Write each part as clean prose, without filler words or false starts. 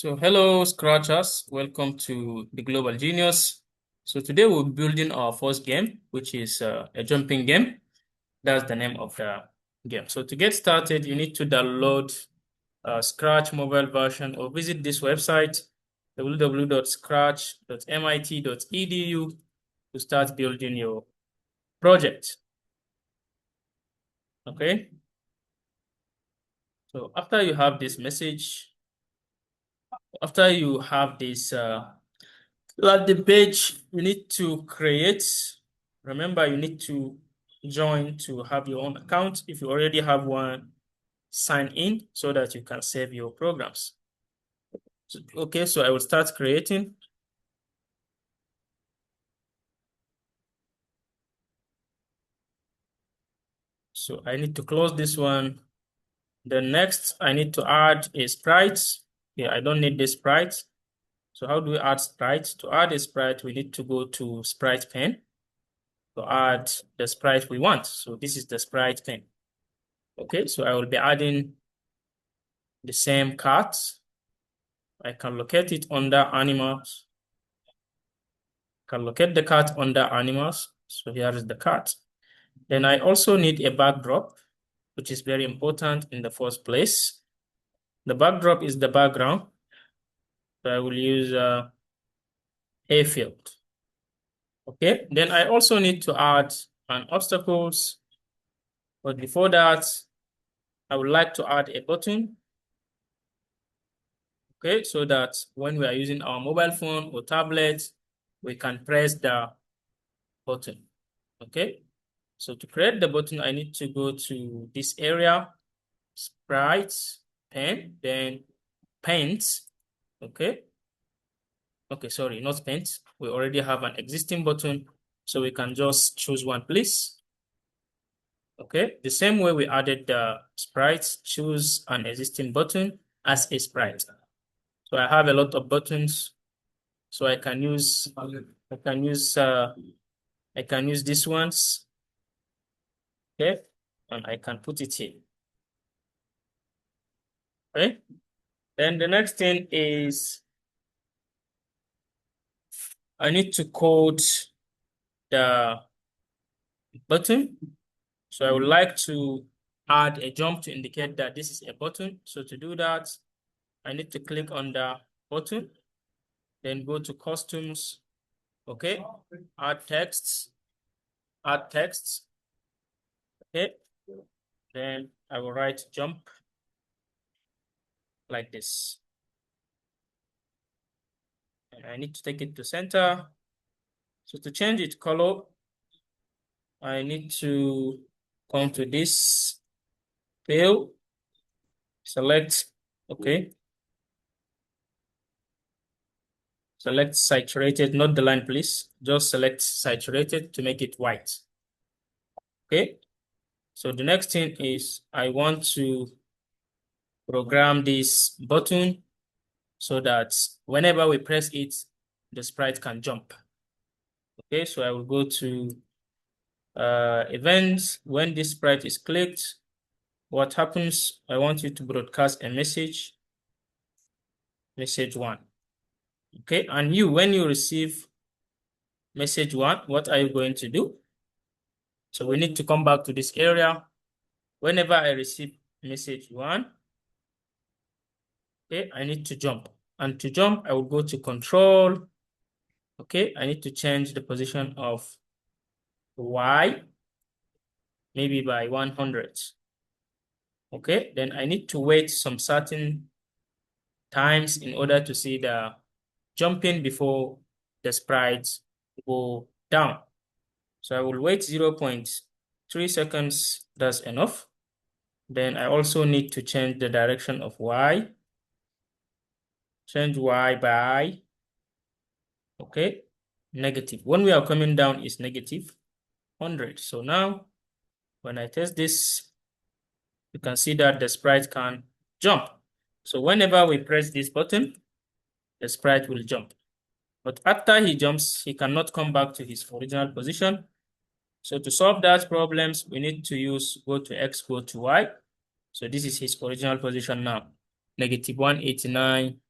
So hello Scratchers, welcome to the Global Genius. So today we're building our first game, which is a jumping game. That's the name of the game. So to get started, you need to download Scratch mobile version or visit this website, www.scratch.mit.edu to start building your project. Okay. So after you have this message, after you have this landing page, you need to create. Remember, you need to join to have your own account. If you already have one, sign in so that you can save your programs. Okay, so I will start creating. So I need to close this one. Then next, I need to add a sprite. Yeah, I don't need this sprite. So how do we add sprite? To add a sprite, we need to go to sprite pane to add the sprite we want. So this is the sprite pane. Okay, so I will be adding the same cat. I can locate it under animals. Can locate the cat under animals. So here is the cat. Then I also need a backdrop, which is very important in the first place. The backdrop is the background. So I will use a field. Okay, then I also need to add an obstacles. But before that, I would like to add a button. Okay, so that when we are using our mobile phone or tablet, we can press the button. Okay, so to create the button, I need to go to this area, sprites, pen, then paint. Okay. Okay, sorry, not paint. We already have an existing button, so we can just choose one, please. Okay, the same way we added the sprites, choose an existing button as a sprite. So I have a lot of buttons, so I can use these ones. Okay, and I can put it here. Okay, then the next thing is I need to code the button. So I would like to add a jump to indicate that this is a button. So to do that, I need to click on the button, then go to costumes. Okay, add text. Okay, then I will write jump like this. And I need to take it to center. So to change its color, I need to come to this fill, select, okay. Select saturated, not the line, please. Just select saturated to make it white. Okay. So the next thing is I want to program this button so that whenever we press it, the sprite can jump. Okay, so I will go to events. When this sprite is clicked, what happens? I want you to broadcast a message, message 1. Okay, and you, when you receive message 1, what are you going to do? So we need to come back to this area. Whenever I receive message 1, okay, I need to jump. And to jump, I will go to control. Okay, I need to change the position of Y, maybe by 100. Okay, then I need to wait some certain times in order to see the jumping before the sprites go down. So I will wait 0.3 seconds, that's enough. Then I also need to change the direction of Y. Change Y by, okay, negative. When we are coming down is negative 100. So now when I test this, you can see that the sprite can jump. So whenever we press this button, the sprite will jump. But after he jumps, he cannot come back to his original position. So to solve that problems, we need to use go to X, go to Y. So this is his original position now, negative 189.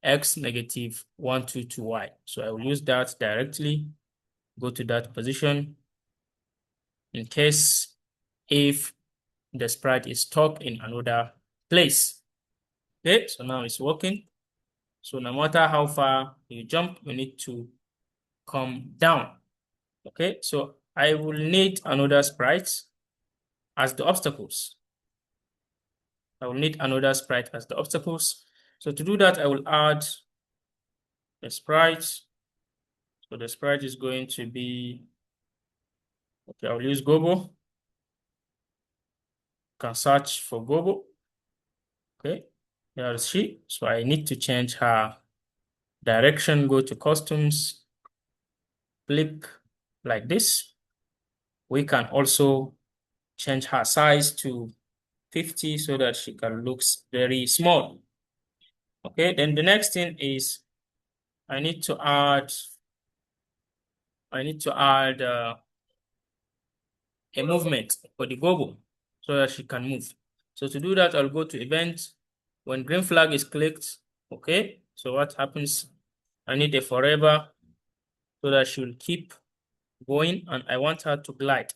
x negative 1, 2 to y. So I will use that directly, go to that position in case if the sprite is stuck in another place. Okay, so now it's working. So no matter how far you jump, you need to come down. Okay, so I will need another sprite as the obstacles. I will need another sprite as the obstacles. So to do that, I will add a sprite. So the sprite is going to be, okay, I'll use Gobo. Can search for Gobo. Okay, here is she. So I need to change her direction, go to customs, flip like this. We can also change her size to 50 so that she can look very small. Okay, then the next thing is I need to add a movement for the Gobo so that she can move. So to do that, I'll go to event. When green flag is clicked, okay, so what happens? I need a forever so that she will keep going, and I want her to glide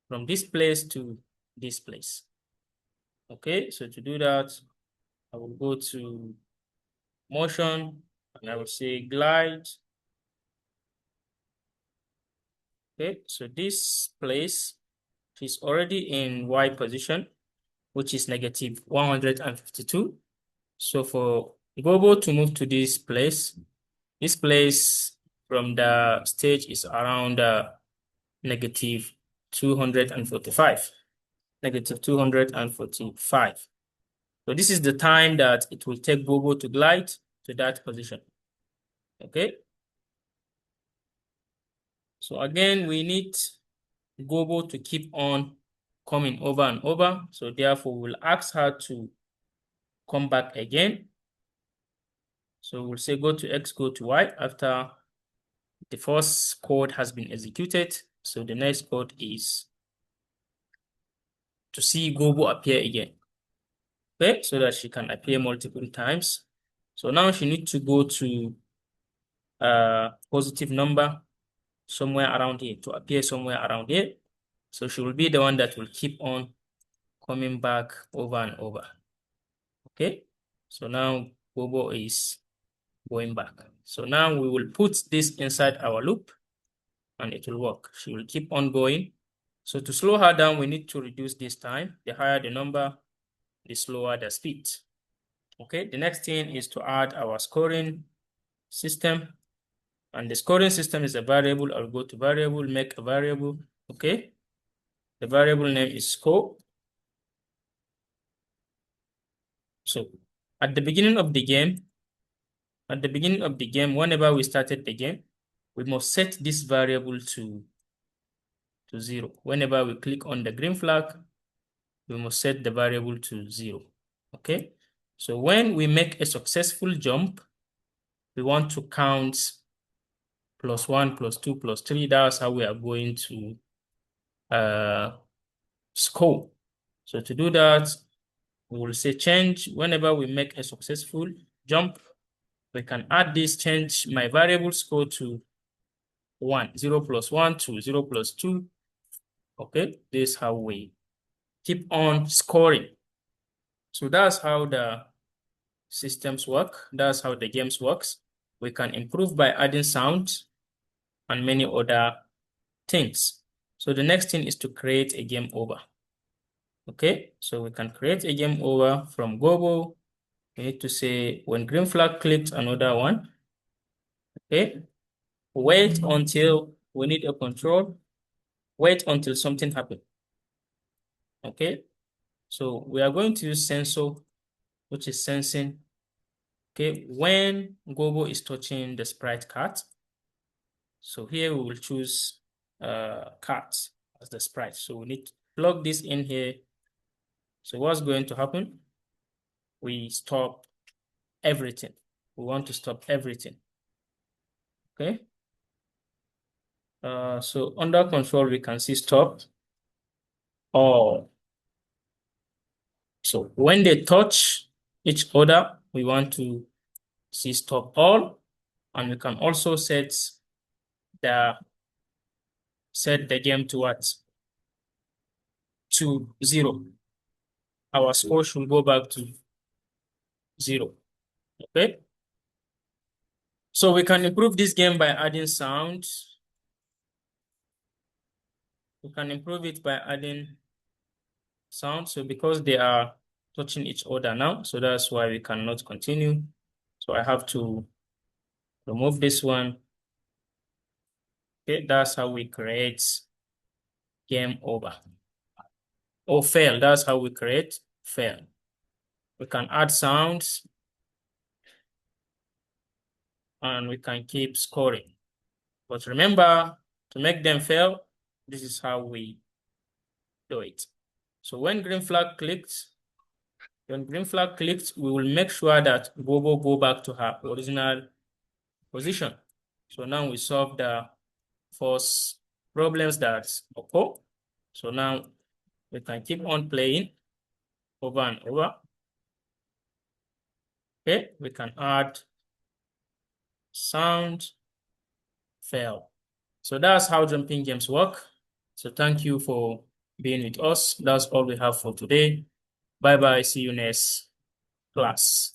from this place to this place. Okay, so to do that, I will go to motion and I will say glide. Okay, so this place is already in Y position, which is negative 152. So for Gobo to move to this place from the stage is around negative 245. Negative 245. So this is the time that it will take Gobo to glide to that position. Okay. So again, we need Gobo to keep on coming over and over. So therefore, we'll ask her to come back again. So we'll say go to X, go to Y after the first code has been executed. So the next code is to see Gobo appear again. Okay, so that she can appear multiple times. So now she needs to go to a positive number somewhere around here, to appear somewhere around here. So she will be the one that will keep on coming back over and over. Okay, so now Gobo is going back. So now we will put this inside our loop and it will work. She will keep on going. So to slow her down, we need to reduce this time. The higher the number, the slower the speed. Okay, the next thing is to add our scoring system. And the scoring system is a variable. I'll go to variable, make a variable. Okay, the variable name is score. So at the beginning of the game, whenever we started the game, we must set this variable to 0. Whenever we click on the green flag, we must set the variable to 0. Okay, so when we make a successful jump, we want to count +1, +2, +3. That's how we are going to score. So to do that, we will say change. Whenever we make a successful jump, we can add this, change my variable score to 1, 0 + 1, 2, 0 + 2. Okay, this is how we keep on scoring. So that's how the systems work. That's how the games works. We can improve by adding sounds and many other things. So the next thing is to create a game over. Okay, so we can create a game over from Gobo. We need to say when green flag clicked another one. Okay, wait until we need a control. Wait until something happens. Okay, so we are going to use sensor, which is sensing. Okay, when Gobo is touching the sprite cat. So here we will choose cat as the sprite. So we need to plug this in here. So what's going to happen? We stop everything. We want to stop everything. Okay. So under control, we can see stop all. So when they touch each other, we want to see stop all, and we can also set the game to what? To 0. Our score should go back to 0. Okay. So we can improve this game by adding sound. We can improve it by adding sound. So because they are touching each other now, so that's why we cannot continue. So I have to remove this one. Okay, that's how we create game over. Or fail, that's how we create fail. We can add sounds and we can keep scoring. But remember, to make them fail, this is how we do it. So when green flag clicks, we will make sure that Bobo go back to her original position. So now we solve the first problems that occur. So now we can keep on playing over and over. Okay, we can add sound fail. So that's how jumping games work. So thank you for being with us. That's all we have for today. Bye bye. See you next class.